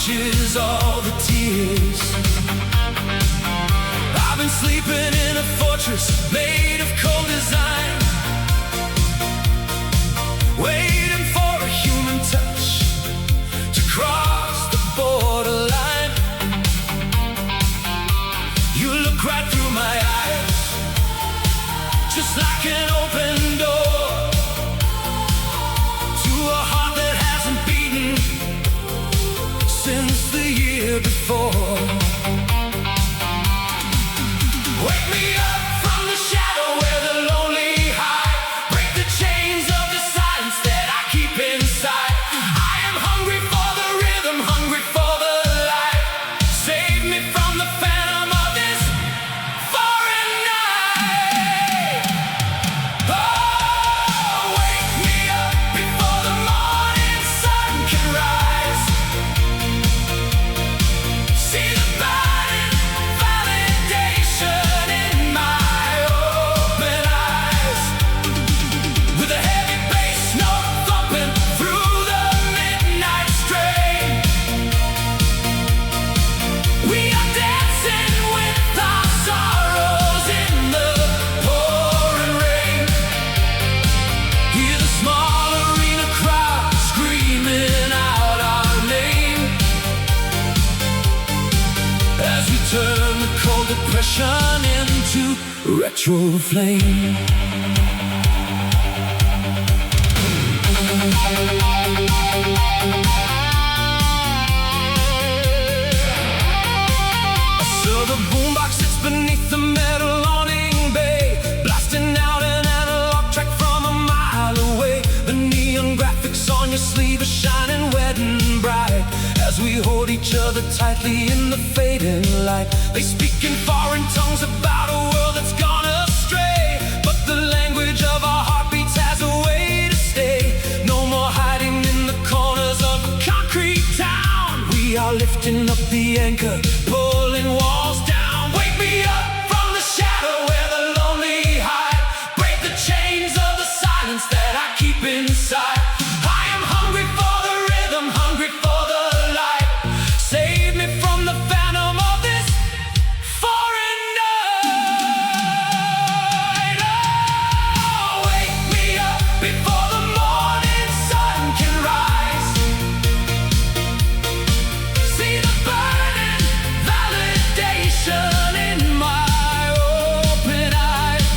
washes all the tears. I've been sleeping in a fortress made of cold design, waiting for a human touch to cross the borderline. You look right through my eyes, just like an open door to a heart that hasn't beaten since the year before. Wake me up from the shadow where the lonely hide. Break the chains of the silence that I keep inside. I am hungry for the rhythm, hungry for the light. Save me from the phantom of this foreign night. Oh, wake me up before the morning sun can rise. See the burning validation in my open eyes, with a heavy bass note thumping through the midnight strain. We are dancing with our sorrows in the pouring rain. Hear the small arena crowd screaming out our name as we turn the cold depression into retro flame. A silver boombox sits beneath the metal awning bay, blasting out an analog track from a mile away. The neon graphics on your sleeve are shining wet and bright as we hold each other tightly in the fading light. They speak in foreign tongues about a world that's gone astray, but the language of our heartbeats has a way to stay. No more hiding in the corners of a concrete town. We are lifting up the anchor, pulling walls down. Wake me up from the shadow where the lonely hide. Break the chains of the silence that I keep inside. I am hungry for the rhythm, hungry for the light. Save me from the phantom of this foreign night. Oh, wake me up before the morning sun can rise. See the burning validation in my open eyes,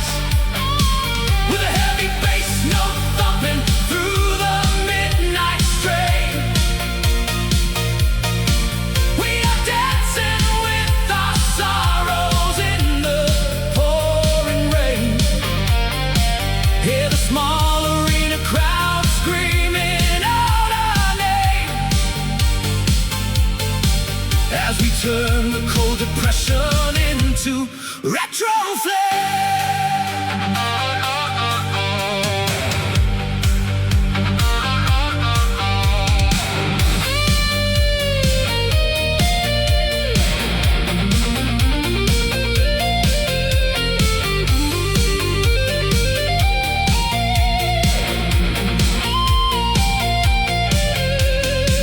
with a heavy bass note thumping through the midnight strain. We are dancing with our sorrows in the pouring rain. Hear the small arena crowd screaming out our name as we turn the cold depression into retro flame.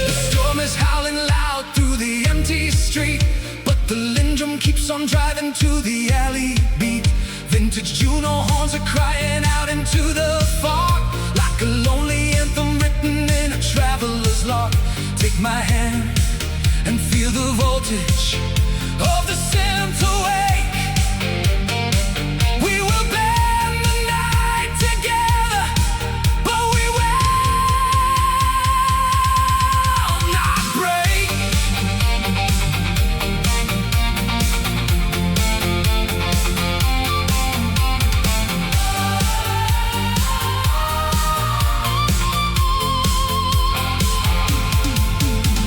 The storm is howling loud through the empty street, but the Lindrum keeps on driving to the alley beat. Vintage Juno horns are crying out into the fog, like a lonely anthem written in a traveler's log. Take my hand and feel the voltage of the synth awake. We will bend the night together, but we will not break.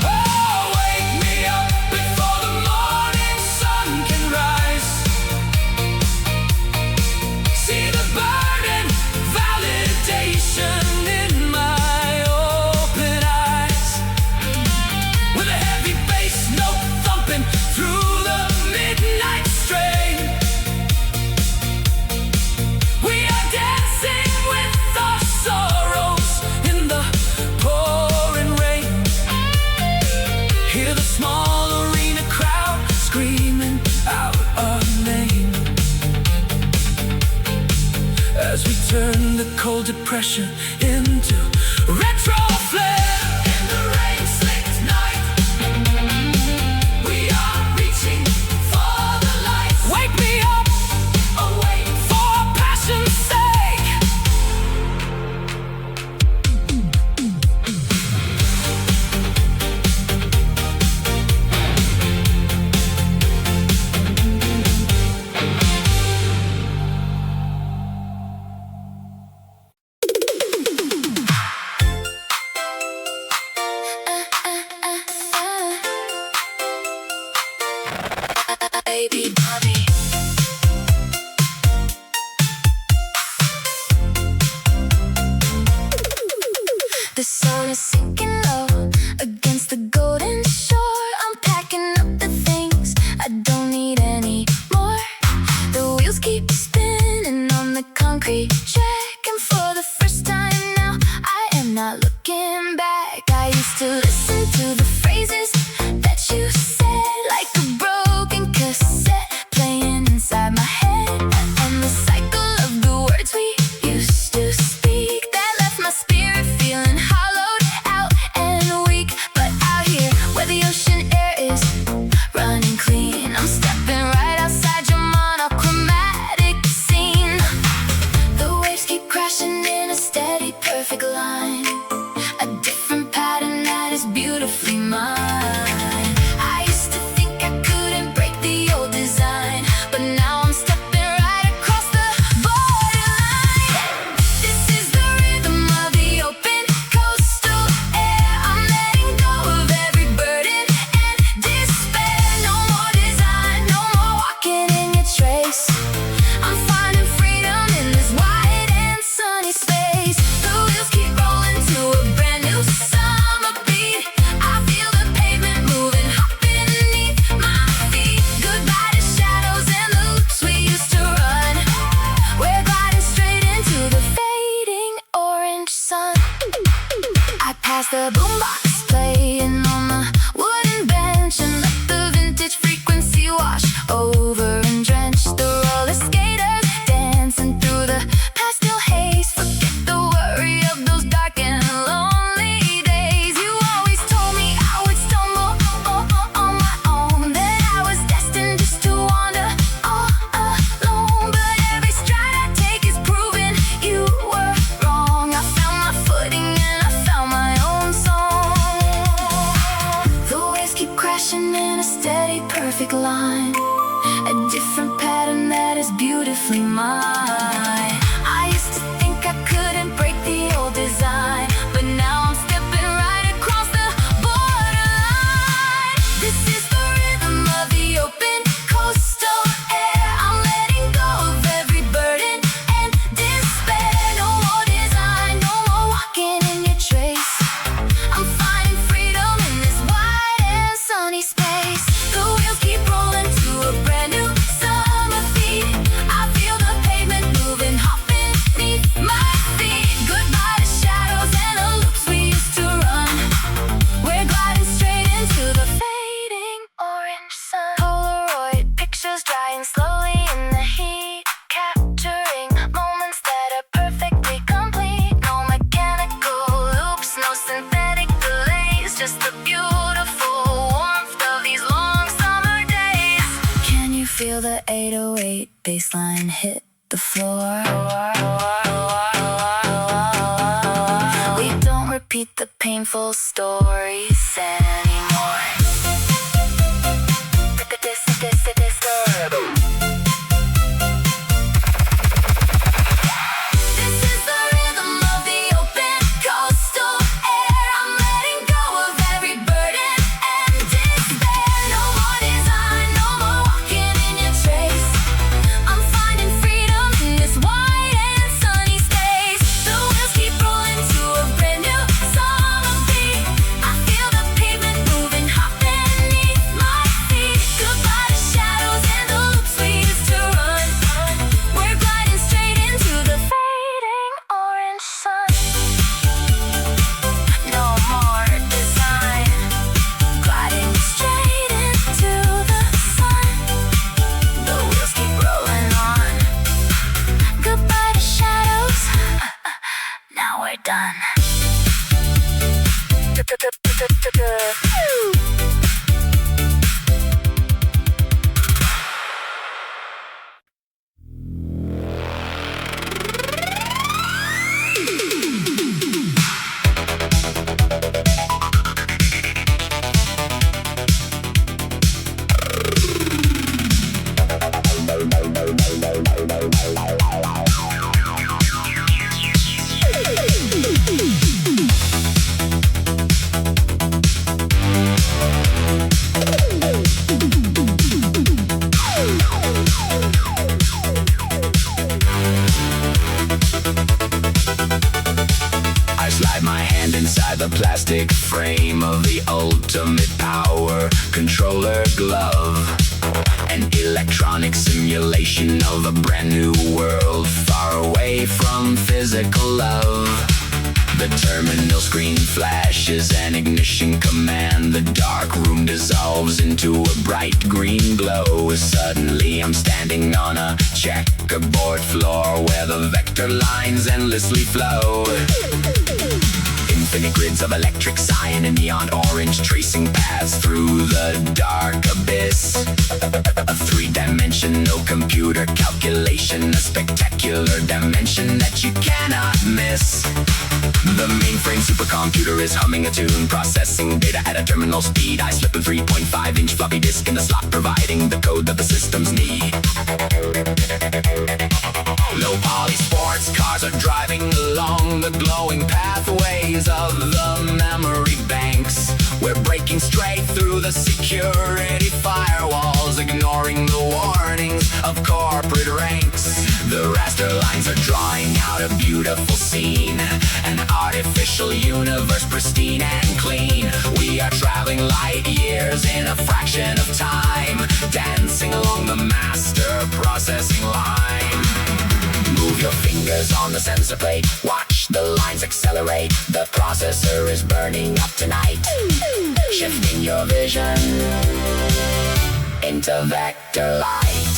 Oh, wake me up before the morning with a small arena crowd screaming out our name. As we turn the cold depression into retro flare. In the rain-slicked night, we are reaching for the lights. Wake me up, awake for passion's sake. Baby Bobby. The sun is sinking low against the golden shore. I'm packing up the things I don't need anymore. The wheels keep spinning on the concrete track, and for the first time now I am not looking back. I used to listen to the phrases that you said like a broken cassette playing inside my head, and the cycle of the words we used to speak that left my spirit feeling hollowed out and weak. But out here where the ocean air is running clean, I'm stepping right outside your monochromatic scene. The waves keep crashing in a steady perfect line, a different pattern that is beautifully mine. I used to think I couldn't break the old design, but now I'm stepping right across the borderline. This is the rhythm of the open coastal air. I'm letting go of every burden and despair. No more design, no more walking in your trace. I'm finding freedom in this wide and sunny space. The wheels keep rolling to a brand new summer beat. I feel the pavement moving, hopping beneath my feet. Goodbye to shadows and the loops we used to run. We're gliding straight into the fading orange sun. I pass the boombox playing on the wooden bench and let the vintage frequency wash over and drench the roller skaters dancing through the pastel haze. Forget the worry of those dark and lonely days. You always told me I would stumble on my own, that I was destined just to wander all alone. But every stride I take is proving you were wrong. I found my footing and I found my own song. The waves keep crashing in a steady perfect line, a different pattern that is beautifully mine. I used to think I couldn't break the old design, but now I'm stepping right across the borderline. This is the rhythm of the open coastal air. I'm letting go of every burden and despair. No more design, no more walking in your trace. I'm finding freedom in this wide and sunny space. The wheels keep rolling to a brand new summer beat. I feel the pavement moving, hopping beneath my feet. Goodbye to shadows and the loops we used to run. We're gliding straight into the fading orange sun. Polaroid pictures drying slowly in the heat, capturing moments that are perfectly complete. No mechanical loops, no synthetic delays, just the beautiful warmth of these long summer days. Can you feel the 808 bassline hit the floor? We don't repeat the painful stories anymore. This is the rhythm of the open coastal air. I'm letting go of every burden and despair. No more design, no more walking in your trace. I'm finding freedom in this wide and sunny space. The wheels keep rolling to a brand new summer beat. I feel the pavement ultimate power controller glove. An electronic simulation of a brand new world, far away from physical love. The terminal screen flashes an ignition command. The dark room dissolves into a bright green glow. Suddenly I'm standing on a checkerboard floor where the vector lines endlessly flow. Infinite grids of electric cyan and neon orange tracing paths through the dark abyss. A three-dimensional computer calculation, a spectacular dimension that you cannot miss. The mainframe supercomputer is humming a tune, processing data at a terminal speed. I slip a 3.5-inch floppy disk in the slot, providing the code that the systems need. Low poly sports cars are driving along the glowing pathways of the memory banks. We're breaking straight through the security firewalls, ignoring the warnings of corporate ranks. The raster lines are drawing out a beautiful scene, an artificial universe, pristine and clean. We are traveling light years in a fraction of time, dancing along the master processing line. Move your fingers on the sensor plate, watch the lines accelerate. The processor is burning up tonight, shifting your vision into vector light.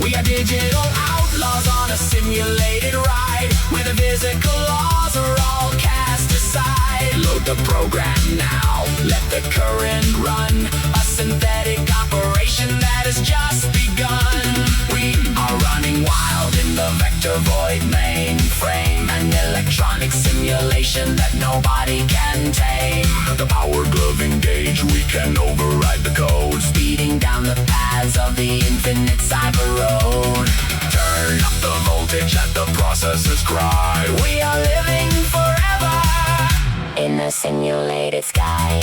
We are digital outlaws on a simulated ride, where the physical laws are all cast aside. Load the program now, let the current run, a synthetic operation that has just begun. We are running wild in the vector void mainframe, an electronic simulation that nobody can tame. The power glove engaged, we can override the code, speeding down the paths of the infinite cyber road. Turn up the voltage, let the processors cry. We are living forever in a simulated sky.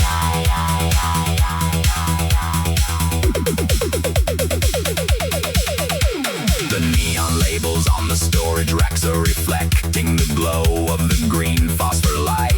The neon labels on the storage racks are reflecting the glow of the green phosphor light.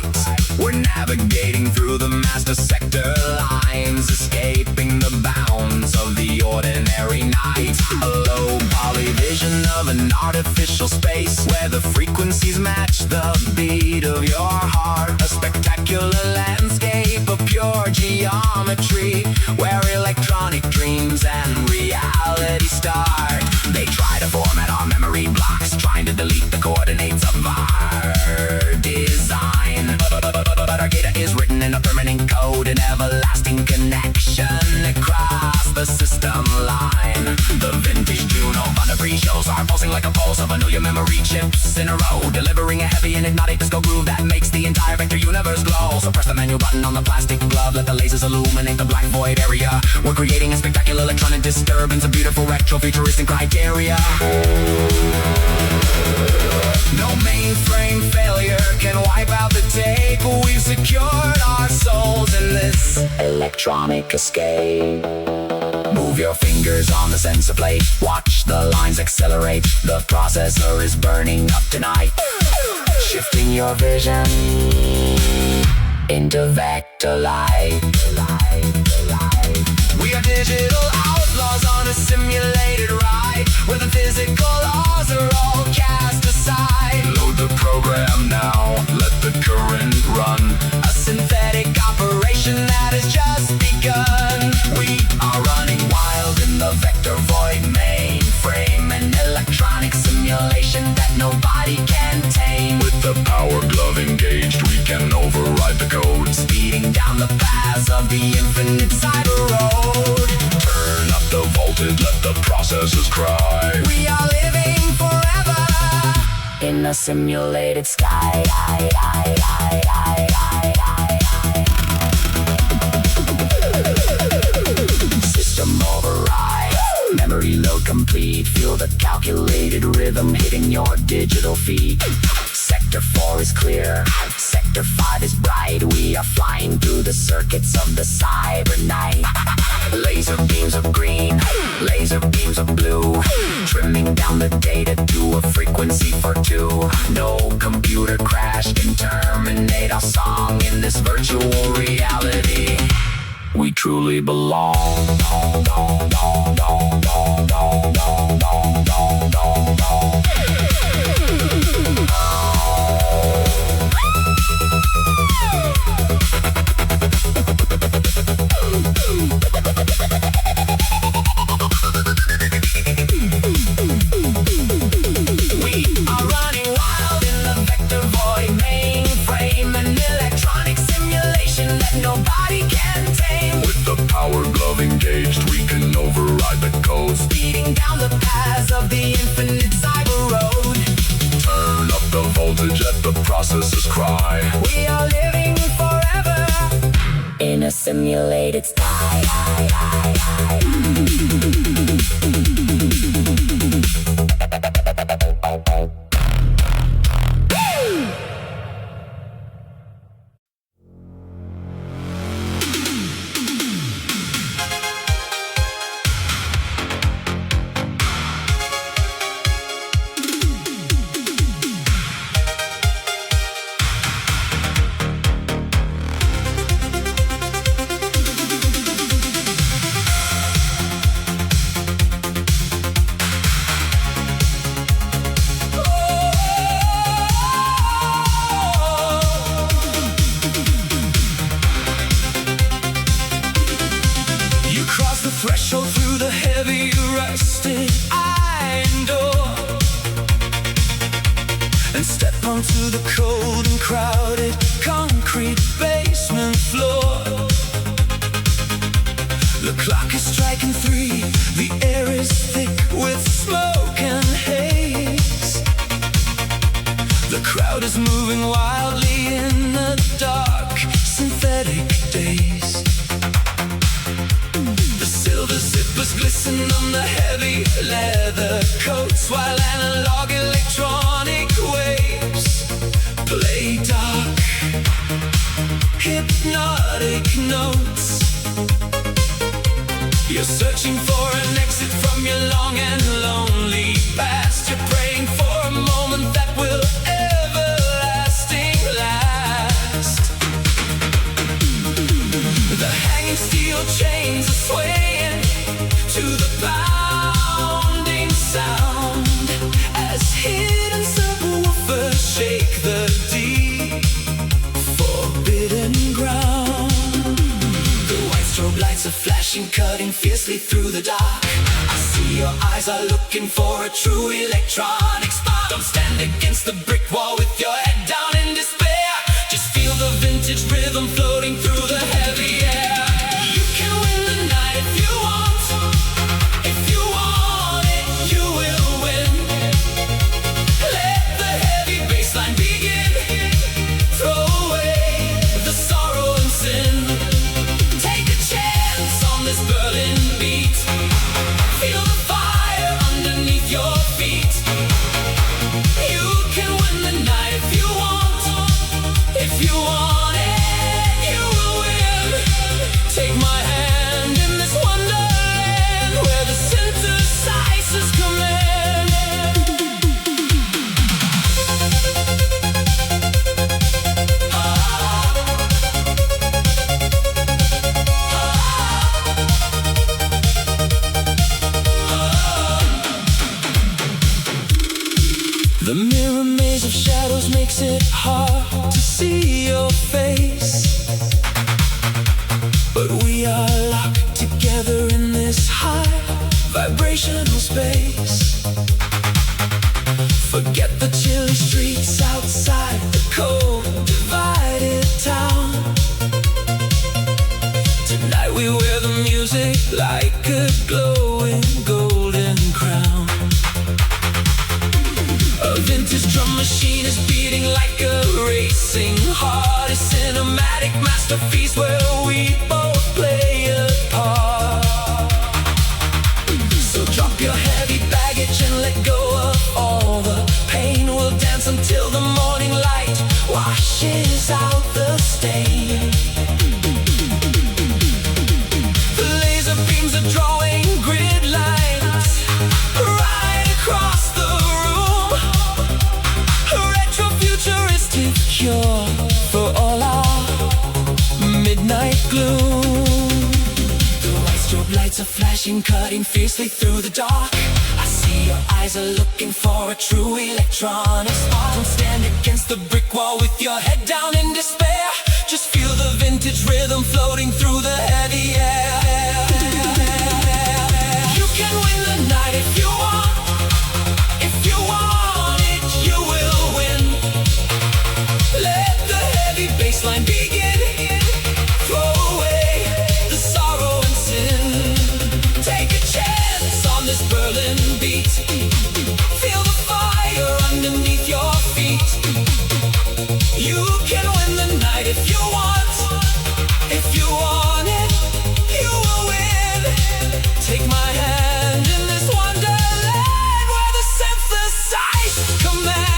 We're navigating through the master sector lines, escaping the bounds of the ordinary night. A low poly vision of an artificial space where the frequencies match the beat of your heart. A spectacular landscape of pure geometry, where electronic dreams and reality start. They try to format our memory blocks, trying to delete the coordinates of our design. But our data is written in a permanent code, an everlasting connection across the system line. The vintage Juno Thunderbreeze shows are pulsing like a pulse of a million memory chips in a row, delivering a heavy and hypnotic disco groove that makes the entire vector universe glow. So press the menu button on the plastic glove, let the lasers illuminate the black void area. We're creating a spectacular electronic disturbance, a beautiful retro-futuristic criteria. No mainframe failure can wipe out the tape. We've secured our souls in this electronic escape. Move your fingers on the sensor plate, watch the lines accelerate. The processor is burning up tonight, shifting your vision into vector light. We are digital outlaws on a simulated ride, where the physical laws are all cast aside. Load the program now, let the current run, a synthetic operation that has just begun. We are running wild in the vector void mainframe, an electronic simulation that nobody can tame. With the power glove engaged, we can override the code, speeding down the paths of the infinite cyber road. Turn up the voltage, let the processors cry. We are living forever in a simulated sky. System override, memory load complete. Feel the calculated rhythm hitting your digital feet. Sector 4 is clear, Sector 5 is bright. We are flying through the circuits of the cyber night. Laser beams of green, laser beams of blue, trimming down the data to a frequency for two. No computer crash can terminate our song in this virtual reality. We truly belong. Nobody can tame. With the power glove engaged, we can override the codes, Speeding down the paths of the infinite cyber road. turn up the voltage at the processor's cry. We are living forever in a simulated sky. Threshold through the heavy rusted iron door and step onto the cold and crowded concrete basement floor. The clock is striking 3, the air is thick with smoke and haze. The crowd is moving wildly in the dark, synthetic days. Silver zippers glisten on the heavy leather coats, while analog electronic waves play dark, hypnotic notes. You're searching for an exit from your long and lonely past. You're praying for a moment that will everlasting last. The hanging steel chains are swaying to the pounding sound as hidden subwoofers shake the deep, forbidden ground. The white strobe lights are flashing, cutting fiercely through the dark. I see your eyes are looking for a true electronic spark. Don't stand against the brick wall with your head down in despair. Just feel the vintage rhythm floating through the heavy air. You can win the night if you want. If you want it, you will win. Let the heavy bassline begin. Throw away the sorrow and sin. Take a chance on this Berlin beat. Feel the fire underneath your feet. You can win the night if you want. If you want it, you will win. Take my hand in this wonderland where the synthesizers command. The mirror maze of shadows makes it hard to see your face, but we are locked together in this high vibrational space. Forget the chilly streets outside the cold, divided town. Tonight we wear the music like a glowing golden crown. A vintage drum machine is beating like a racing heart. A cinematic masterpiece where we both play a part. So drop your heavy baggage and let go of all the pain. We'll dance until the morning light washes out the stain. The laser lights are flashing, cutting fiercely through the dark. I see your eyes are looking for a true electronic spark. Don't stand against the brick wall with your head down in despair. Just feel the vintage rhythm floating through the heavy air. You can win the night if you want. If you want it, you will win. Let the heavy bassline begin. Throw away the sorrow and sin. Take a chance on this Berlin beat. Feel the fire underneath your feet. You can win the night if you want. If you want it, you will win. Take my hand in this wonderland where the synthesizers command.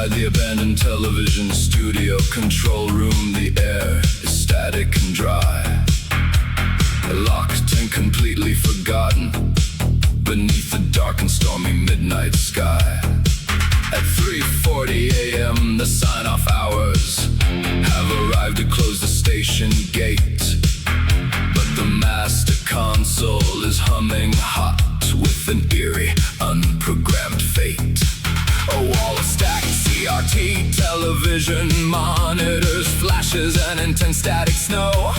The abandoned television studio control room, the air is static and dry. Locked and completely forgotten beneath the dark and stormy midnight sky. At 3:40 a.m. the sign-off hours have arrived to close the station gate. But the master console is humming hot with an eerie, unprogrammed fate. A wall of stacked CRT television monitors, flashes and intense static snow,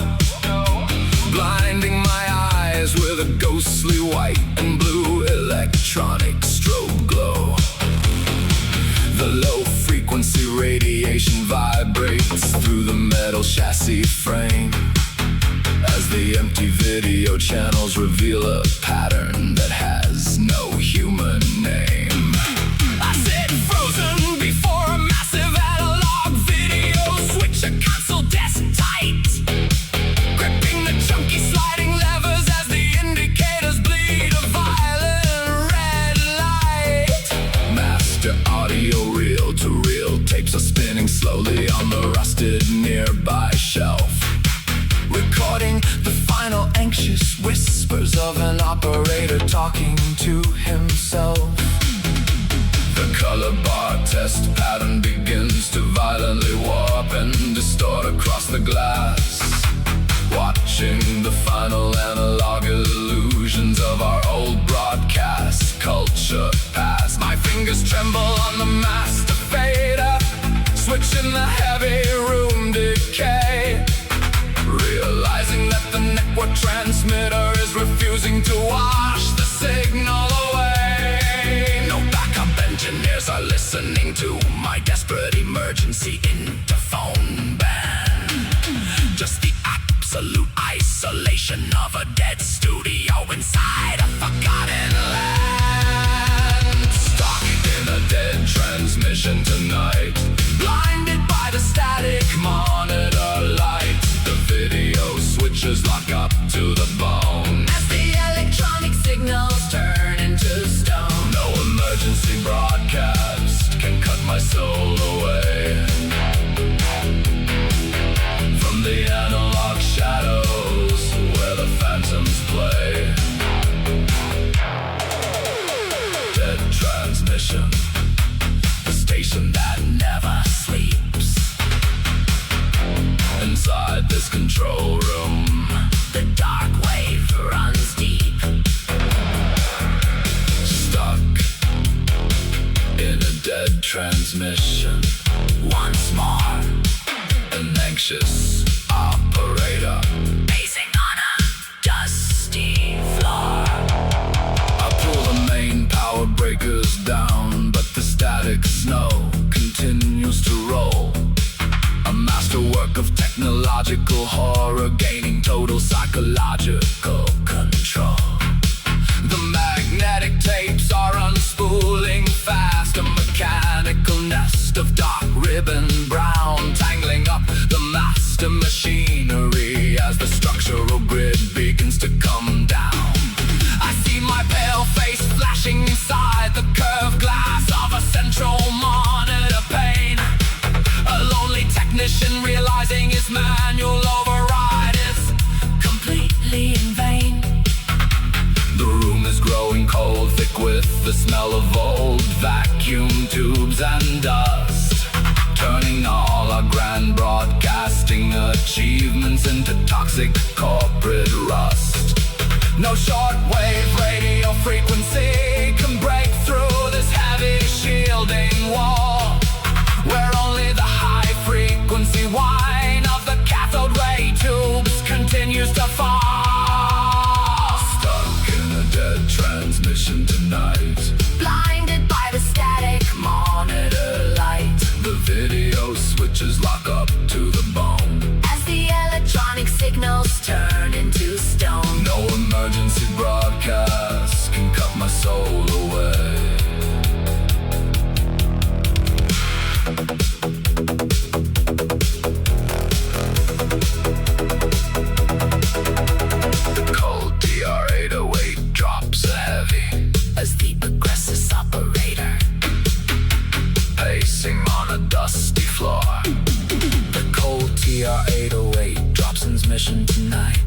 blinding my eyes with a ghostly white and blue electronic strobe glow. The low-frequency radiation vibrates through the metal chassis frame as the empty video channels reveal a pattern that has no human name. I sit frozen before a massive analog video switch, a console desk tight, gripping the chunky sliding levers as the indicators bleed a violent red light. Master audio reel-to-reel tapes are spinning slowly on the rusted nearby shelf, recording the final anxious whispers of an operator talking to himself. The color bar test pattern begins to violently warp and distort across the glass, watching the final analog illusions of our old broadcast culture pass. My fingers tremble on the master fader, switching the heavy room decay, realizing that the network transmitter is refusing to wash the signal away. No backup engineers are listening to my desperate emergency interphone band. Just the absolute isolation of a dead studio inside a forgotten land. transmission. Once more, an anxious operator pacing on a dusty floor. I pull the main power breakers down, but the static snow continues to roll. A masterwork of technological horror, gaining total psychological control. The magnetic tapes are unspooling fast, a mechanical nest of dark ribbon brown, tangling up the master machinery as the structural grid begins to come down. I see my pale face flashing inside the curved glass of a central monitor pane. A lonely technician realizing his manual override is completely in vain. The room is growing cold, thick with the smell of old vacuum tubes and dust, turning all our grand broadcasting achievements into toxic corporate rust. No shortwave radio frequency can break through this heavy shielding wall, where only the high frequency whine of the cathode ray tubes continues to fall. Stuck in a dead transmission tonight, Blinded by the static monitor light. The video switches lock up to the bone as the electronic signals turn into stone. No emergency broadcast can cut my soul away. The cold DR808 drops a heavy As the aggressive operator pacing on a dusty floor. The cold TR-808 drops its mission tonight,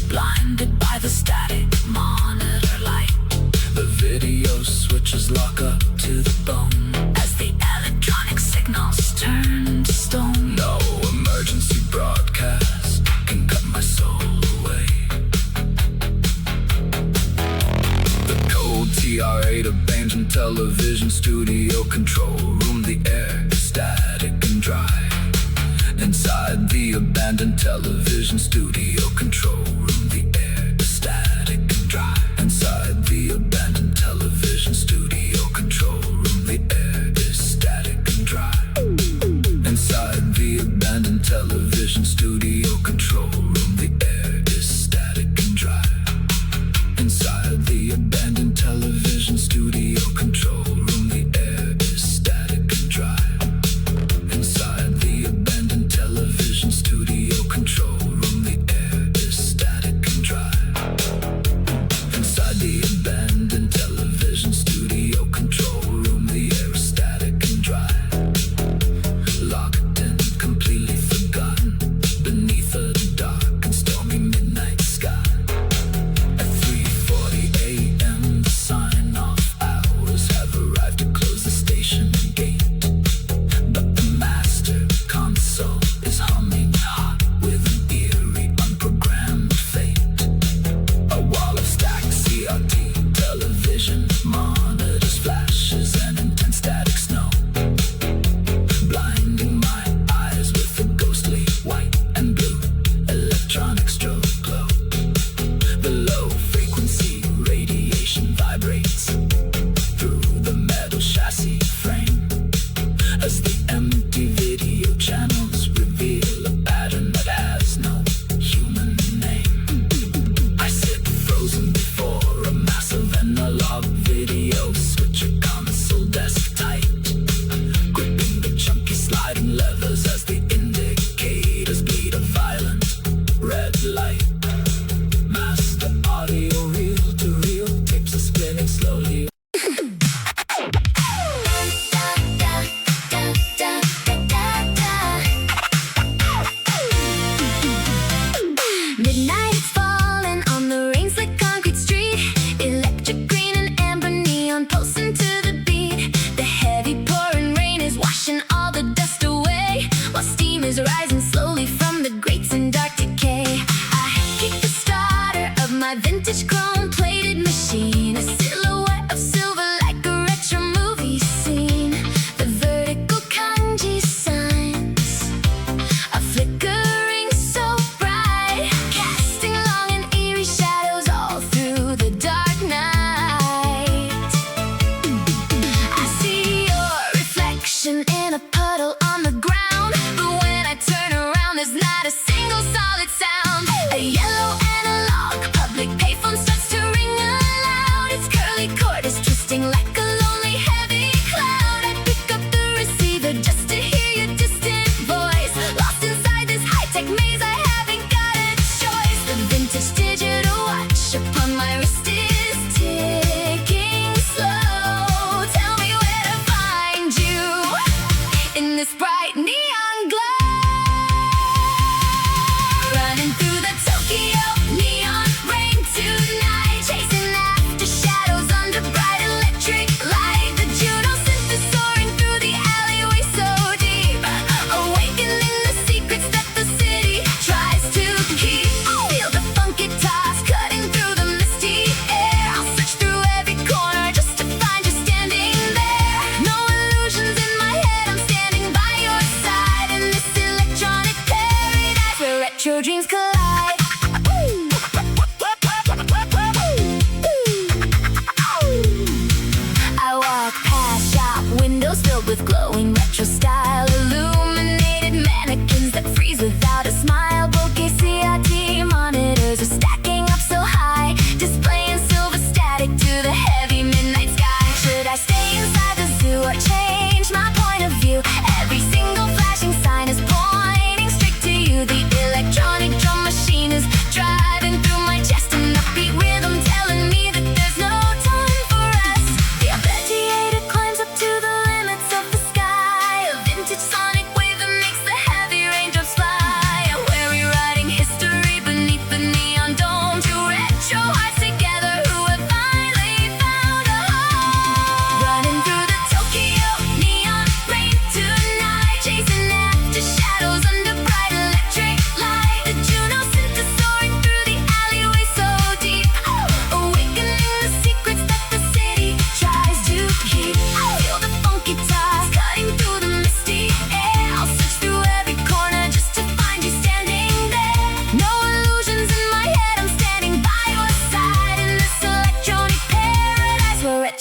blinded by the static monitor light the video switches lock up to the bone as the electronic signals turn to stone. No emergency broadcast can cut my soul away. The cold TR-8 abandoned television studio control room. The air is static and dry inside the abandoned television studio control room. The air is static and dry inside the abandoned television studio control room. The air is static and dry inside the abandoned television studio control room. The air is static and dry inside the abandoned television studio control room. The air is static and dry inside the abandoned television studio control room. The air is static and dry inside the abandoned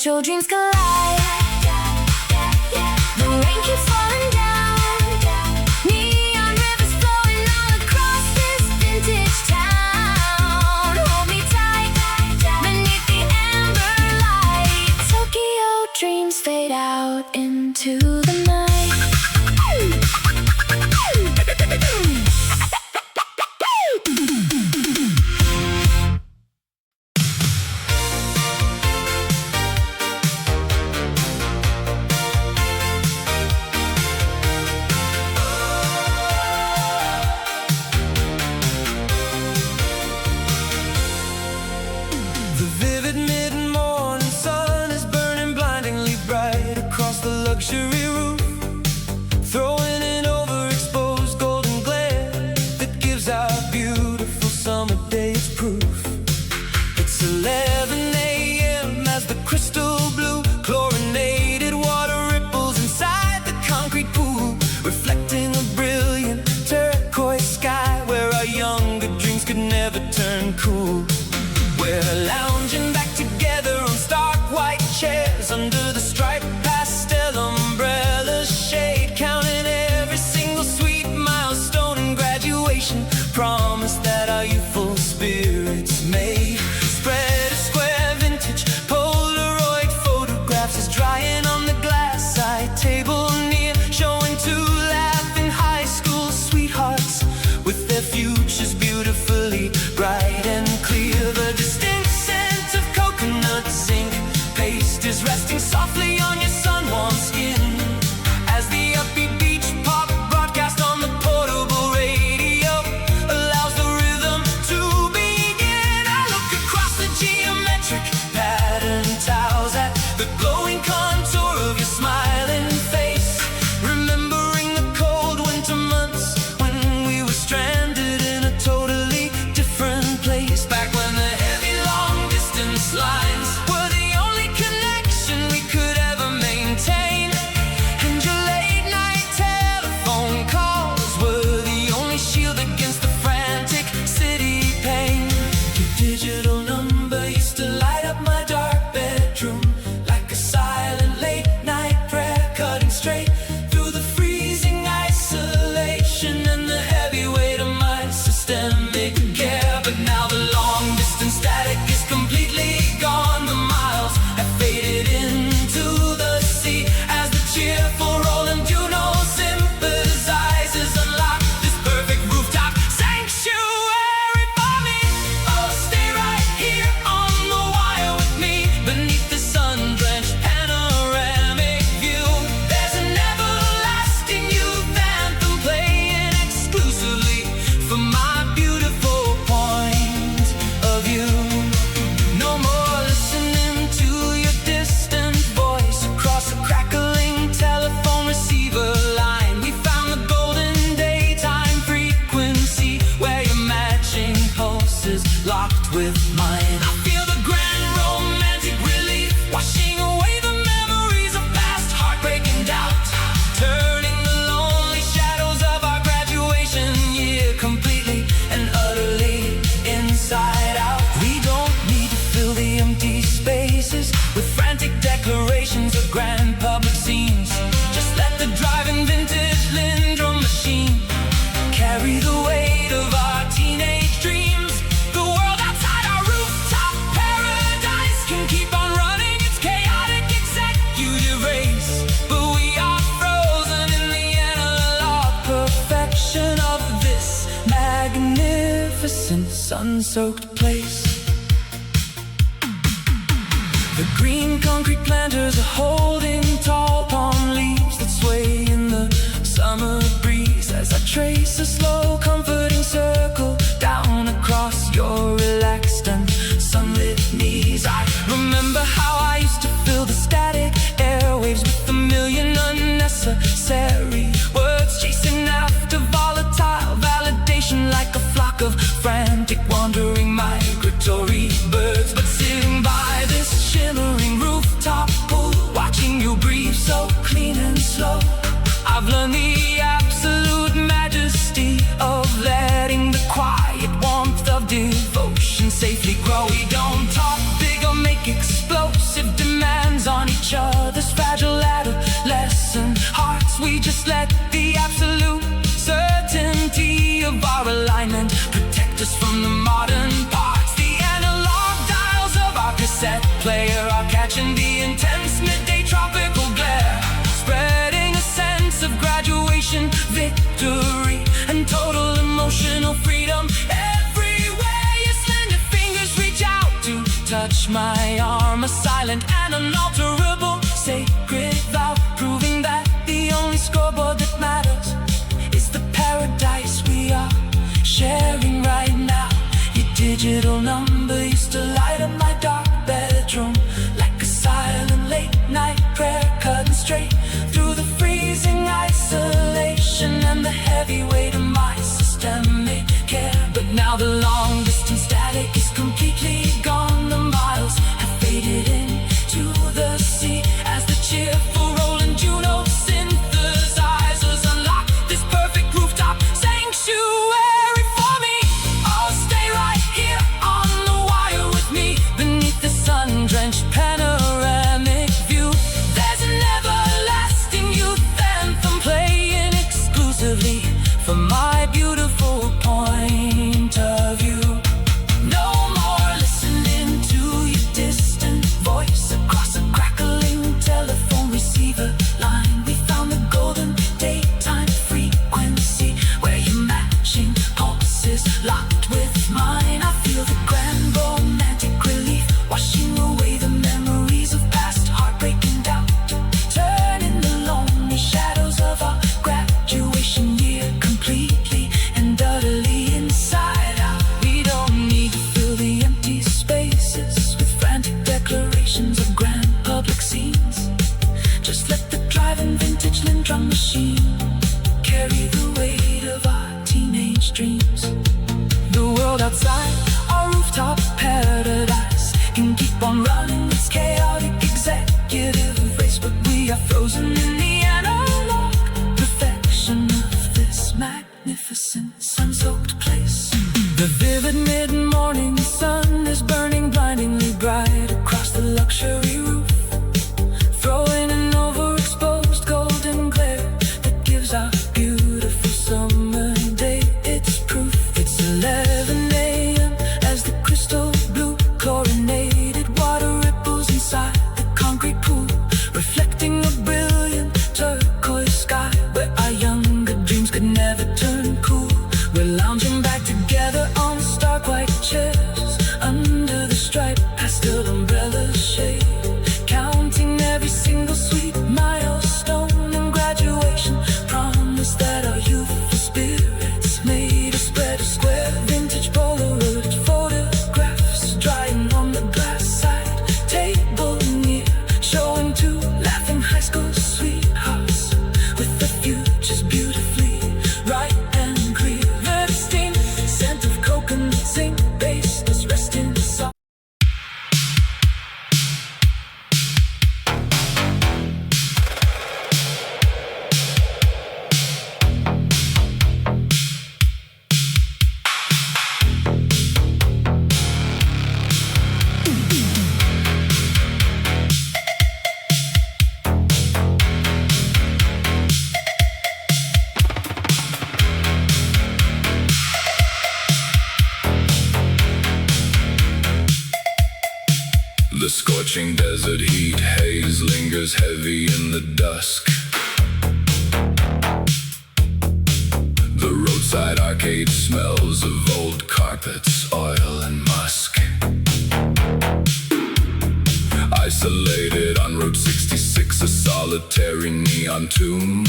Virtual dreams collide. The rain keeps falling down. Neon rivers flowing all across this vintage town. Hold me tight beneath the amber light. Tokyo dreams fade out into the night. The vivid mid-morning sun is burning blindingly bright across the luxury roof, throwing an overexposed golden glare that gives our beautiful summer day its proof. It's 11 a.m. as the crystal blue chlorinated water ripples inside the concrete pool, reflecting a brilliant turquoise sky where our younger dreams could never turn cool. We're lounging back together on stark white chairs under the striped pastel umbrella's shade, counting every single sweet milestone in graduation, promise that our youthful spirits made. Spread a square vintage Polaroid photographs is drying on the glass side table near, showing two laughing high school sweethearts with their futures beautifully bright and clear. The distinct scent of coconut zinc paste is resting softly on your sun-warmed skin as the upbeat beach pop broadcast on the portable radio allows the rhythm to begin. I look across the geometric pattern tiles at the glowing contour of your smiling face, remembering the cold winter months when we were stranded in a totally different place, back when the heavy long-distance lines were the only connection we could ever maintain, and your late-night telephone calls were the only shield against the frantic city pain. Your digital number used to light up my dark bedroom like a silent late-night prayer, cutting straight through the freezing isolation and the heavy weight of my systemic care. But now the long-distance static is completely gone. The miles have faded into the sea as the cheerful rolling Juno sympathizers unlock this perfect rooftop sanctuary for me. Oh, stay right here on the wire with me beneath the sun-drenched panoramic view. There's an everlasting youth anthem playing exclusively for my beautiful point of view. No more listening to your distant voice across a crackling telephone receiver line. We found the golden daytime frequency where your matching pulse is locked with mine. I feel the grand romantic relief washing away the memories of past heartbreak and doubt, turning the lonely shadows of our graduation year completely and utterly inside out. We don't need to fill the empty spaces with frantic declarations or grand public scenes. Just let the driving vintage Lindrum machine carry the weight of our teenage dreams. The world outside our rooftop paradise can keep on running its chaotic executive race, but we are frozen in the analog perfection of this magnificent sun-soaked place. The green concrete planters are holding tall palm leaves that sway in the summer breeze as I trace a slow comforting circle down across your relaxed and sunlit knees. I remember how I used to fill the static airwaves with a million unnecessary words, chasing after volatile validation like a flock of frantic wandering migratory birds. But sitting by this shimmering rooftop pool, watching you breathe so clean and slow, I've learned the absolute majesty of letting the quiet warmth of devotion safely grow. We don't talk big or make excuses, watching the intense midday tropical glare, spreading a sense of graduation, victory, and total emotional freedom. Everywhere your slender fingers reach out to touch my arm, a silent and unalterable sacred vow, proving that the only scoreboard that matters is the paradise we are sharing right now. Your digital number used to light up my dark bedroom like a silent late night prayer, cutting straight through the freezing isolation and the heavy weight of my systemic care. But now the long distance static is completely gone. The miles have faded into the sea as the cheerful rolling Juno synthesizers unlock this perfect rooftop sanctuary for me. I'll stay right here on the wire with me beneath the sun-drenched panoramic view. There's an everlasting youth anthem playing exclusively from my beautiful point of view. No more listening to your distant voice across a crackling telephone receiver line. We found the golden daytime frequency where your matching pulses locked with mine. I feel the grand romantic relief washing away the memories of past heartbreak and doubt, turning the lonely shadows of our graduation year completely and utterly inside out. We don't need to fill the empty spaces with frantic declarations of grand public scenes. Just let the driving vintage Lindrum machine carry the weight of our teenage dreams. The world outside our rooftop paradise can keep on running its chaotic executive race, but we are frozen in the analog perfection of this magnificent sun-soaked place. The vivid mid-morning sun is burning blindingly bright across the luxury roof, throwing an overexposed golden glare that gives our beautiful summer day its proof. It's 11 a.m. as the crystal blue chlorinated water ripples inside the concrete pool, reflecting a brilliant turquoise sky where our younger dreams could never turn cool. We're lounging back together on stark white chairs under the striped pastel umbrella shade, counting every single sweet milestone and graduation. Promise that our youthful spirits made a spread of square vintage Polaroid photographs drying on the glass side table near, showing two laughing high school sweethearts with the futures beautifully bright and clear. The distinct scent of coconut zinc base is resting soft. The scorching desert heat haze lingers heavy in the dusk. The roadside arcade smells of old carpets, oil and musk. Isolated on Route 66, a solitary neon tomb,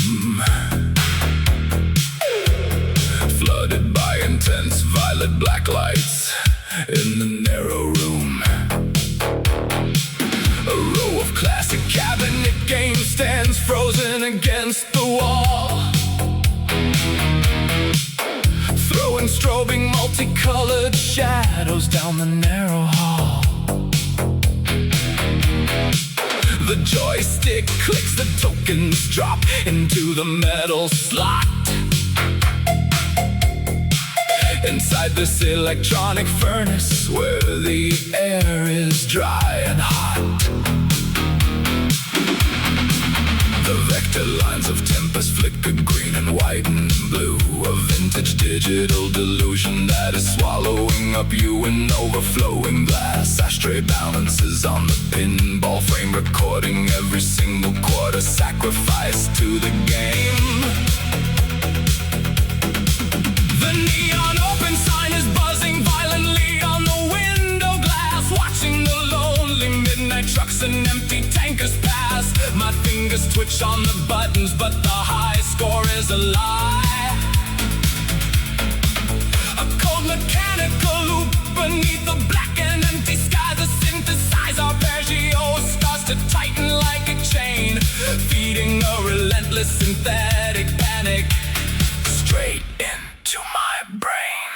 flooded by intense violet black lights in the narrow room. A row of classic cabinet game stands frozen against the wall, throwing strobing multicolored shadows down the narrow hall. The joystick clicks, the tokens drop into the metal slot. Inside this electronic furnace where the air is dry and hot, the vector lines of tempest flicker green and white and blue, a vintage digital delusion that is swallowing up you in overflowing glass. Ashtray balances on the pinball frame, recording every single quarter sacrifice to the game. The neon open sign is buzzing violently on the window glass, watching the lonely midnight trucks and empty tankers pass. My fingers twitch on the buttons, but the high score is a lie. A cold mechanical loop beneath the black and empty sky. The synthesizer arpeggio starts to tighten like a chain, feeding a relentless synthetic panic straight into my brain.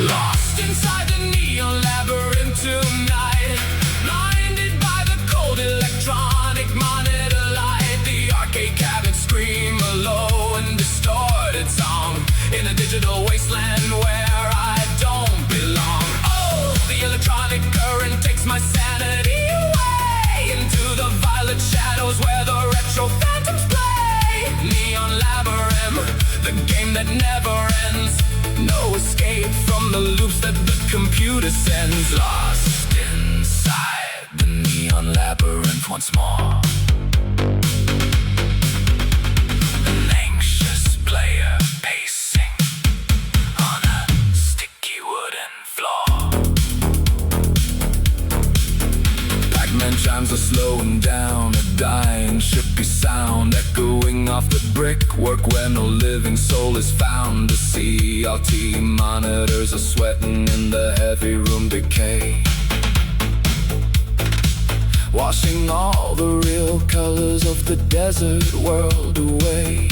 Lost inside the neon labyrinth tonight, blinded by the cold electronic monitor light. The arcade cabinets scream a low and distorted song in a digital wasteland where I don't belong. Oh, the electronic current takes my sanity away into the violet shadows where the retro phantoms play. Neon labyrinth, the game that never ends. No escape from the loops that the computer sends. Lost inside the neon labyrinth once more. An anxious player pacing on a sticky wooden floor. Pac-Man chimes are slowing down, a dying shippy sound echoing off the brickwork where no living soul is found. The CRT monitors are sweating in the heavy room decay, washing all the real colors of the desert world away.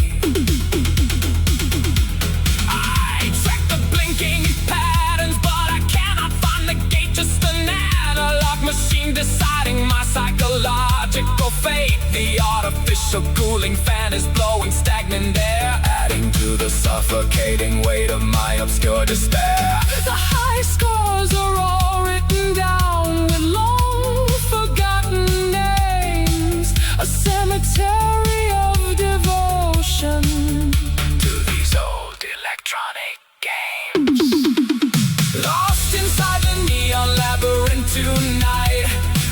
I track the blinking patterns, but I cannot find the gate. Just an analog machine deciding my psychological fate. The artificial cooling fan is blowing stagnant air, adding to the suffocating weight of my obscure despair. The high scores are all written down with long forgotten names, a cemetery of devotion to these old electronic games. Lost inside the neon labyrinth tonight,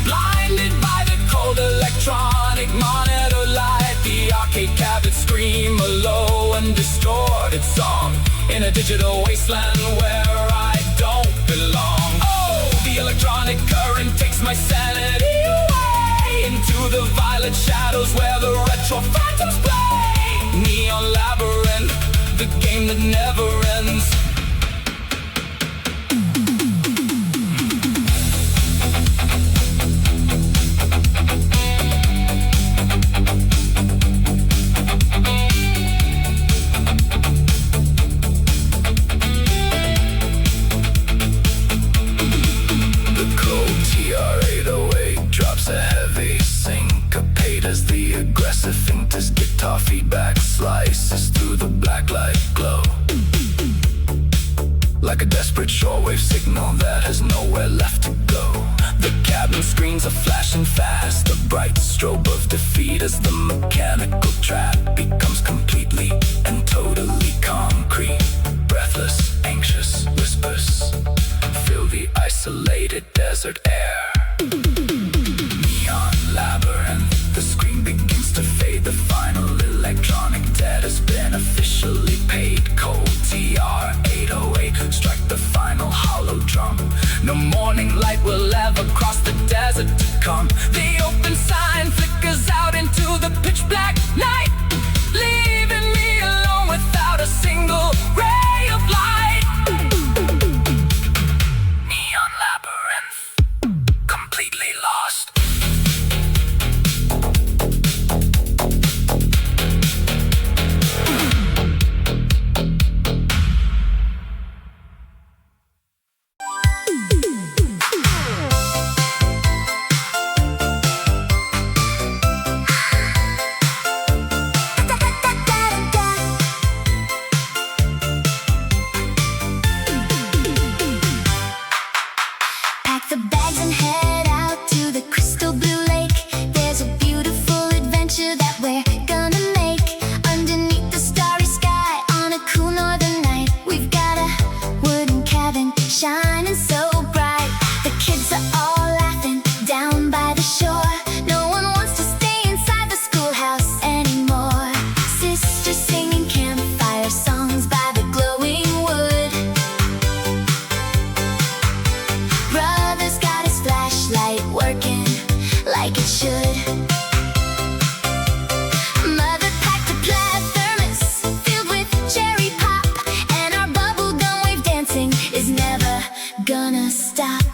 blinded by the cold electronic monitor light. The arcade cabinets scream a low and distorted song in a digital wasteland where I don't belong. Oh, the electronic current takes my sanity away into the violet shadows where the retro phantoms play. Neon labyrinth, the game that never ends. Guitar feedback slices through the black light glow, like a desperate shortwave signal that has nowhere left to go. The cabin screens are flashing fast, a bright strobe of defeat as the mechanical trap becomes completely and totally concrete. Breathless, anxious whispers fill the isolated desert air. Neon labyrinth, the screen begins to fade. The final electronic debt has been officially paid. Cold TR-808, strike the final hollow drum. No morning light will ever cross the desert to come. The open sign flickers out into the pitch black night, leaving me alone without a single ray of light. Neon labyrinth, completely lost. The bags and head out to the crystal like it should. Mother packed a plaid thermos filled with cherry pop, and our bubble gum wave dancing is never gonna stop.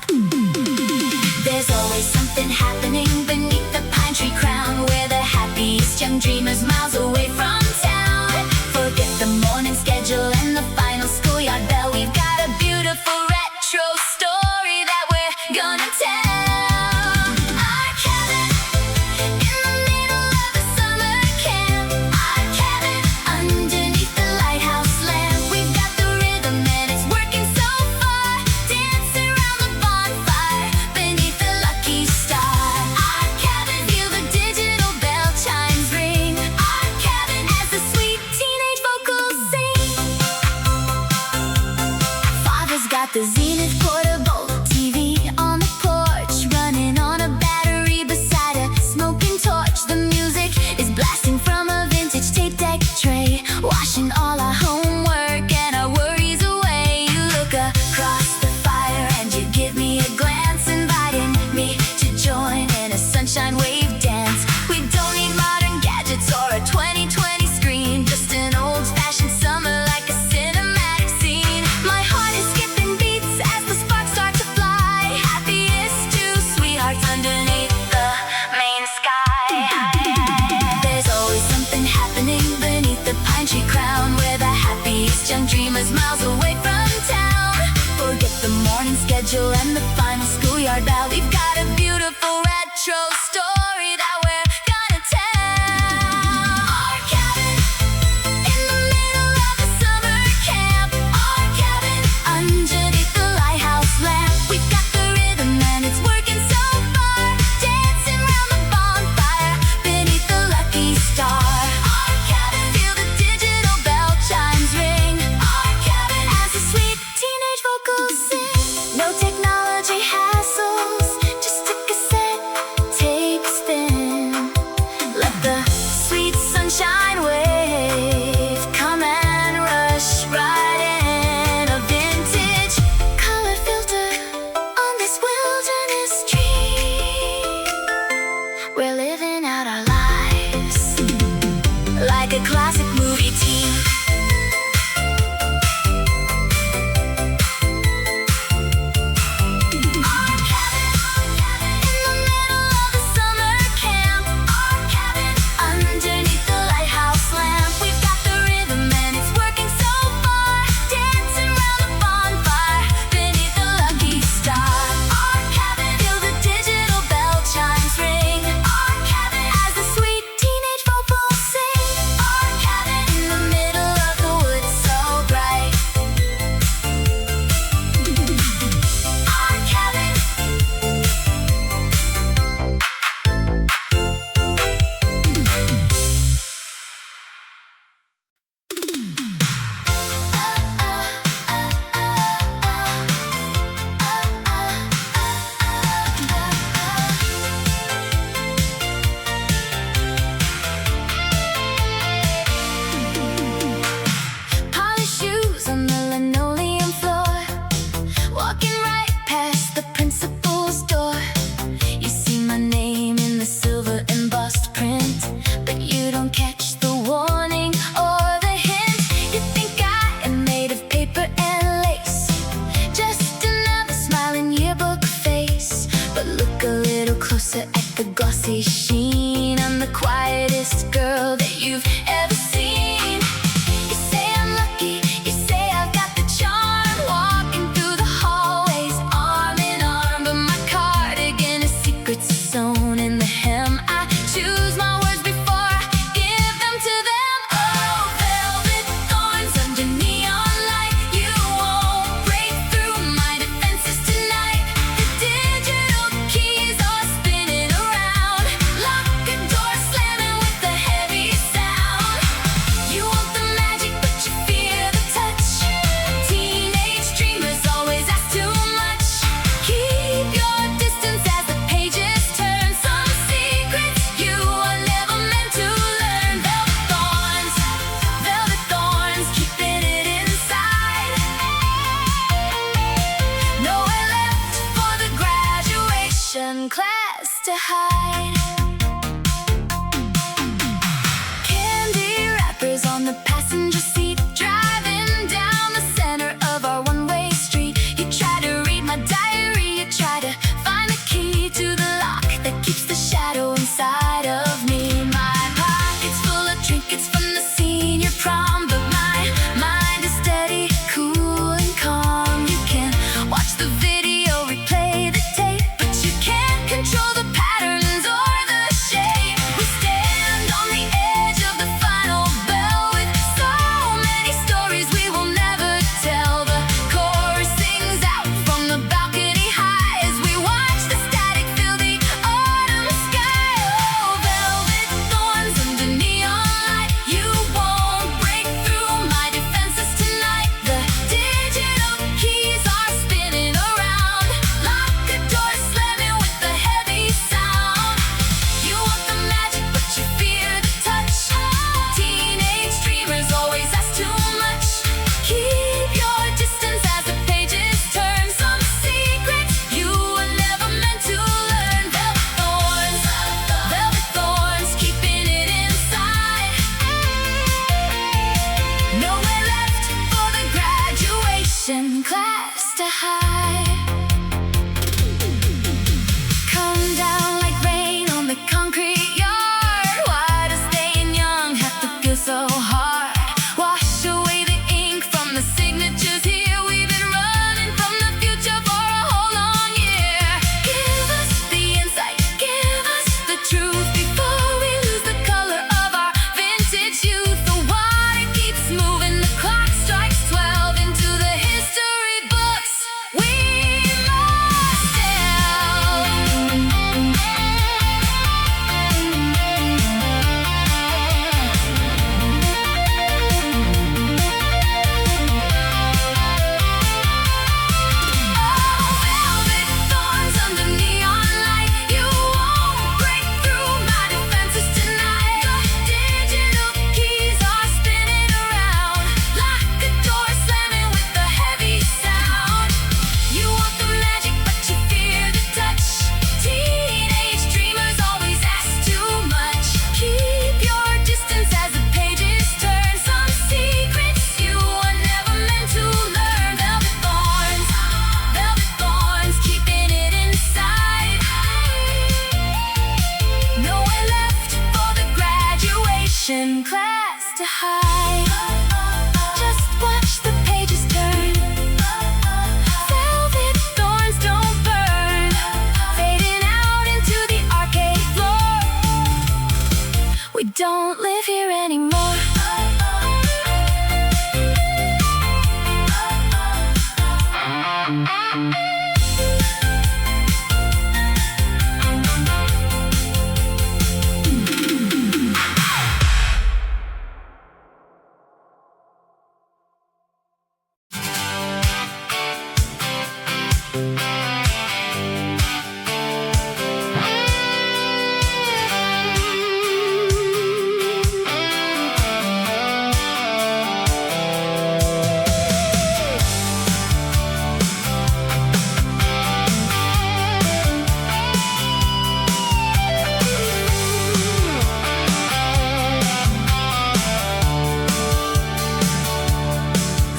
There's always something happening beneath the pine tree crown, where the happiest young dreamers miles away from town. Forget the morning schedule and the final schoolyard bell. We've got a beautiful retro story that we're gonna tell. Our cabin in the middle of a summer camp. Our cabin underneath the lighthouse lamp. We've got the rhythm and it's working so far. Dancing around the bonfire beneath the lucky star. Our cabin, feel the digital bell chimes ring. Our cabin as the sweet teenage vocals sing. Father's got the Zenith portable TV on the porch, running on a battery beside a smoking torch. The music is blasting from a vintage tape deck tray, washing all our homework and our worries away. You look across the fire and you give me a glance, inviting me to join in a sunshine wave dance. We don't need modern gadgets or a 2020 screen, just an old-fashioned summer like a cinematic scene. My heart is skipping beats as the sparks start to fly. Happiest two sweethearts underneath the main sky. There's always something happening beneath the pine tree crown, where the happiest young dreamers miles away from town. Forget the morning schedule and the final schoolyard bell. We've got a beautiful retro story that we're gonna tell. Our cabin in the middle of a summer camp. Our cabin underneath the lighthouse lamp. We've got the rhythm and it's working so far. Dancing around the bonfire beneath the lucky star. Our cabin, feel the digital bell chimes ring. Our cabin as the sweet teenage vocals sing. No technology hassles, just a cassette tape spin. Let the sweet sunshine wave come and rush right in. A vintage color filter on this wilderness tree. We're living out our lives like a classic movie team. Our cabin in the middle of a summer camp. Our cabin underneath the lighthouse lamp. We've got the rhythm and it's working so far. Dancing around the bonfire beneath the lucky star. Our cabin, feel the digital bell chimes ring. Our cabin as the sweet teenage vocals sing. Our cabin in the middle of the woods so bright. Our cabin. Polished shoes on the linoleum floor, walking right past the principal's door. You see my name in the silver embossed print, but you don't catch the warning or the hint. You think I am made of paper and lace, just another smiling yearbook face. But look a little closer at the glossy sheen. I'm the quietest girl that you've ever seen. You say I'm lucky, you say I've got the charm, walking through the hallways arm in arm. But my cardigan is secrets sewn in the hem. I choose my words before I give them to them. Oh, velvet thorns under neon light. You won't break through my defenses tonight. The digital keys are spinning around. Lock a door slamming with a heavy sound. to hide. Candy wrappers on the passenger seat, driving down the center of our one-way street. You try to read my diary, you try to find the key to the lock that keeps the shadow inside of me. My pocket's full of trinkets from the senior prom, but my mind is steady, cool and calm. You can watch the video, replay the tape, but you can't control the patterns or the shape. We stand on the edge of the final bell with so many stories we will never tell. The chorus sings out from the balcony high as we watch the static fill the autumn sky. Oh, velvet thorns under neon light, you won't break through my defenses tonight. The digital keys are spinning around, lock a door slamming with a heavy sound. You want the magic but you fear the touch. Teenage dreamers always ask too much. Keep your distance as the pages turn, some secrets you were never meant to learn. Velvet thorns, keeping it inside. Nowhere left for the graduation class to hide. Come down like rain on the concrete yard. Why does staying young have to feel so hard? Wash away the ink from the signatures here. We've been running from the future for a whole long year. Give us the insight, give us the truth before we lose the color of our vintage youth. The water keeps moving, the clock strikes 12 into the history books. We must tell. Velvet thorns under neon light, you won't break through my defenses tonight. The digital keys are spinning around, lock a door slamming with a heavy sound. You want the magic but you fear the touch. Teenage dreamers always ask too much. Keep your distance as the pages turn, some secrets you were never meant to learn. Velvet thorns, keeping it inside. Nowhere left for the graduation class to hide. Just watch the pages turn. Velvet thorns don't burn, fading out into the arcade floor. We don't live here anymore.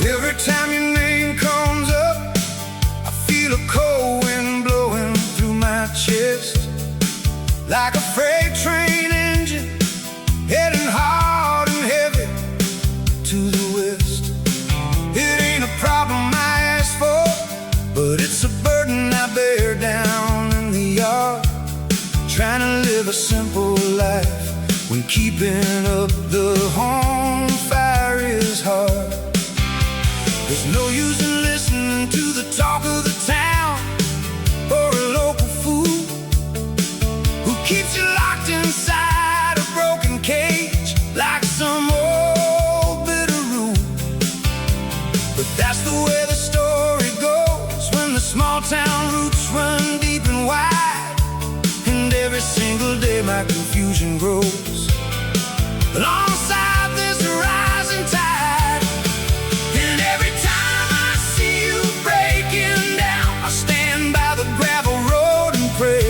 Every time your name comes up, I feel a cold wind blowing through my chest, like a freight train engine heading hard and heavy to the west. It ain't a problem I asked for, but it's a burden I bear down in the yard, trying to live a simple life when keeping up the home fire is hard. There's no use in listening to the talk of the town or a local fool who keeps you locked inside a broken cage like some old bitter rule. But that's the way the story goes when the small town roots run deep and wide, and every single day my confusion grows alongside this rising tide. And every time I see you breaking down, I stand by the gravel road and pray.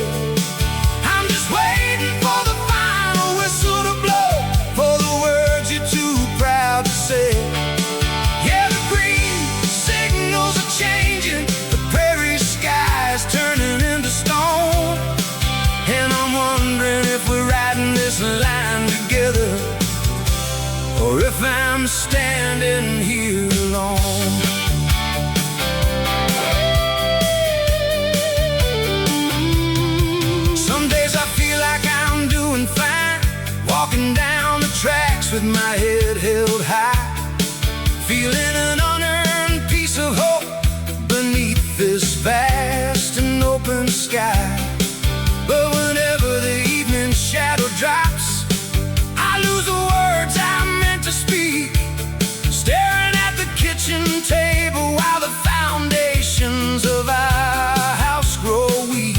I I'm standing here alone. Some days I feel like I'm doing fine, walking down the tracks with my head held high, feeling an unearned piece of hope beneath this vast and open sky. But whenever the evening shadow drops, I lose the words I meant to speak, staring at the kitchen table while the foundations of our house grow weak.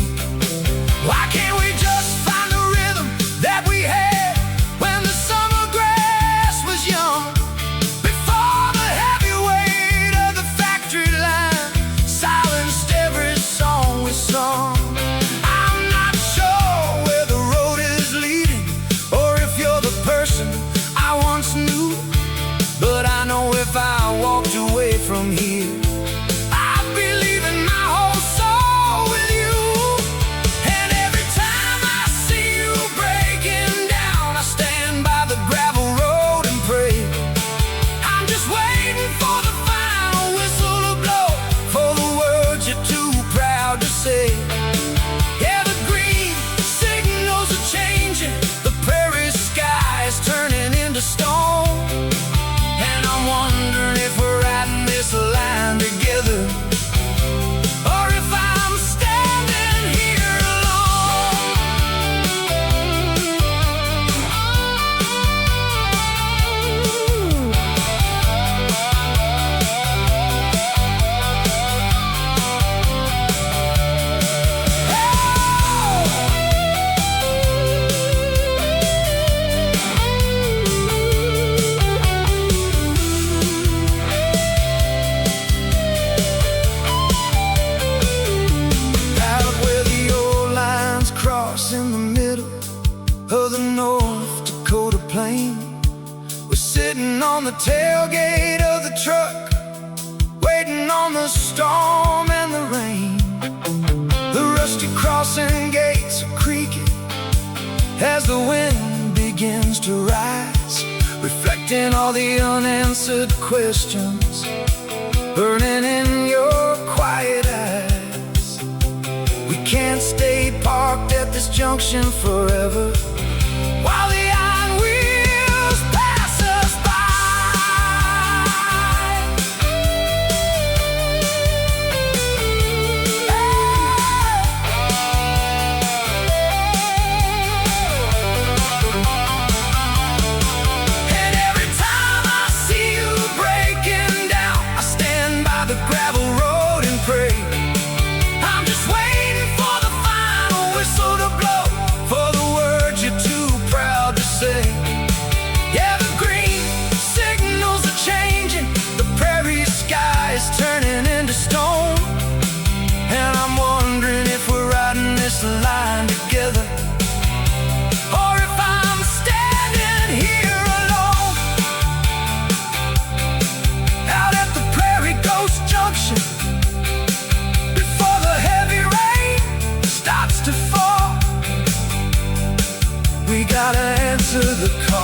Why can't we just find the rhythm that we had when the summer grass was young, before the heavy weight of the factory line silenced every song we sung? I'm not sure where the road is leading, or if you're the person I once knew, but I know if I walked away from here, I'd be leaving my whole soul with you. And every time I see you breaking down, I stand by the gravel road and pray. I'm just waiting for the final whistle to blow, for the words you're too proud to say. Yeah, the green signals are changing, the prairie sky is turning into stone, and I'm wondering if we're riding this line together, or if I'm standing here alone. Out where the old lines cross in the middle of the North Dakota plain, we're sitting on the tailgate of the truck, waiting on the storm and the rain. The rusty crossing gates are creaking as the wind begins to rise, reflecting all the unanswered questions burning in your quiet eyes. We can't stay parked at this junction forever while the iron wheels pass us And every time I see you breaking down, I stand by the gravel road and pray. I'm just waiting for the final whistle to blow, for the words you're too proud to say. Yeah, the green signals are changing, the prairie sky is turning into stone, and I'm wondering if we're riding this line together, or if I'm standing here alone. Out at the Prairie Ghost Junction, before the heavy rain starts to fall, we gotta answer the call.